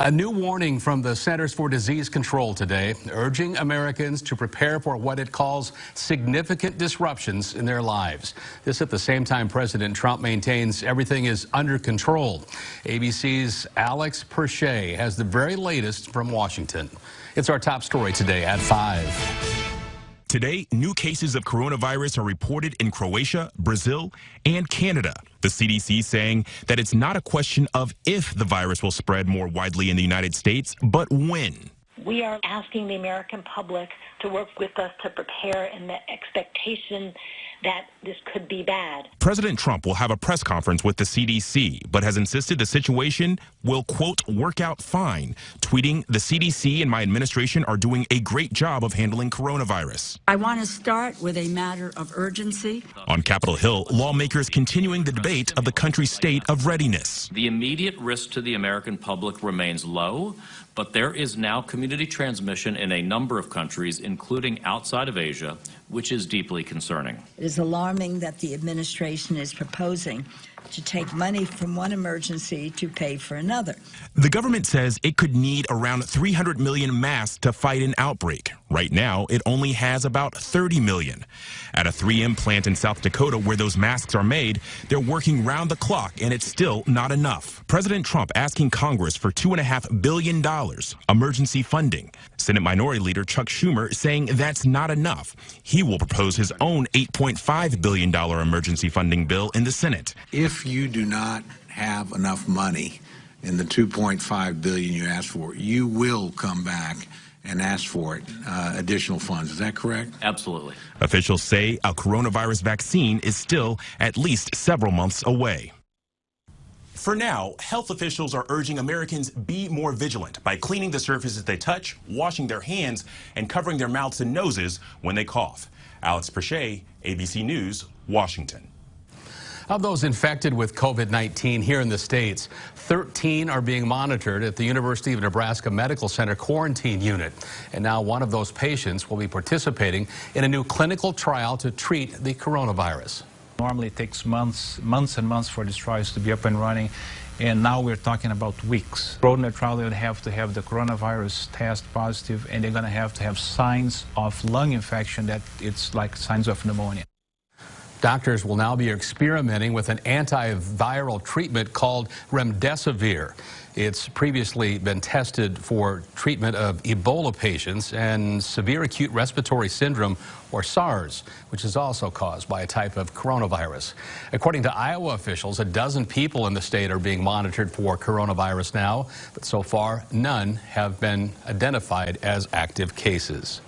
A new warning from the Centers for Disease Control today, urging Americans to prepare for what it calls significant disruptions in their lives. This at the same time President Trump maintains everything is under control. ABC's Alex Perche has the very latest from Washington. It's our top story today at 5. Today, new cases of coronavirus are reported in Croatia, Brazil, and Canada. The CDC saying that it's not a question of if the virus will spread more widely in the United States, but when. We are asking the American public to work with us to prepare in the expectation that this could be bad. President Trump will have a press conference with the CDC, but has insisted the situation will, quote, work out fine, tweeting, "The CDC and my administration are doing a great job of handling coronavirus." I want to start with a matter of urgency. On Capitol Hill, lawmakers continuing the debate of the country's state of readiness. The immediate risk to the American public remains low, but there is now community transmission in a number of countries, including outside of Asia, which is deeply concerning. It is alarming that the administration is proposing to take money from one emergency to pay for another. The government says it could need around 300 million masks to fight an outbreak. Right now, it only has about 30 million. At a 3M plant in South Dakota where those masks are made, they're working round the clock, and it's still not enough. President Trump asking Congress for $2.5 billion emergency funding. Senate Minority Leader Chuck Schumer saying that's not enough. He will propose his own $8.5 billion emergency funding bill in the Senate. If you do not have enough money in the $2.5 billion you asked for, you will come back and ask for it, additional funds. Is that correct? Absolutely. Officials say a coronavirus vaccine is still at least several months away. For now, health officials are urging Americans be more vigilant by cleaning the surfaces they touch, washing their hands, and covering their mouths and noses when they cough. Alex Perche, ABC News, Washington. Of those infected with COVID-19 here in the States, 13 are being monitored at the University of Nebraska Medical Center quarantine unit. And now one of those patients will be participating in a new clinical trial to treat the coronavirus. Normally it takes months and months for these trials to be up and running, and now we're talking about weeks. In the trial, they would have to have the coronavirus test positive, and they're going to have signs of lung infection that it's like signs of pneumonia. Doctors will now be experimenting with an antiviral treatment called remdesivir. It's previously been tested for treatment of Ebola patients and severe acute respiratory syndrome, or SARS, which is also caused by a type of coronavirus. According to Iowa officials, a dozen people in the state are being monitored for coronavirus now, but so far none have been identified as active cases.